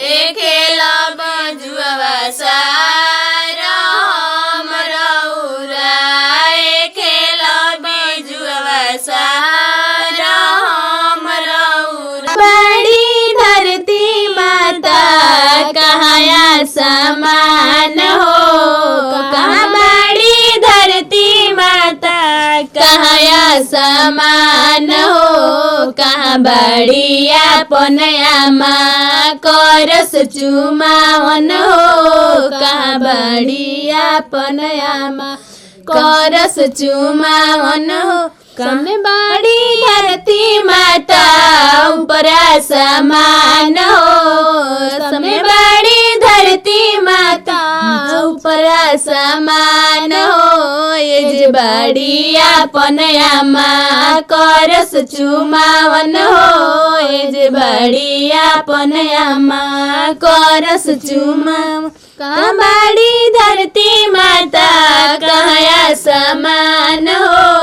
खेला बजुआ सारा हमरौरा खेला बजुआ सारा हमरौरा बड़ी धरती माता कहाँ समान हो कहाँ बड़ी धरती माता कहाँ समान हो कहाँ बड़ी अपन आमा करस चुमावन हो कहाँ बड़ी अपन आमा करस चुमावन हो कमे बड़ी धरती माता ऊपर समान हो समय बड़ी धरती माता ऊपर समान हो ये जे बड़ी अपन आमा करस चुमावन हो ये जे बड़ी अपन आमा करस चुमावन कहाँ बड़ी धरती माता कहाँ समान हो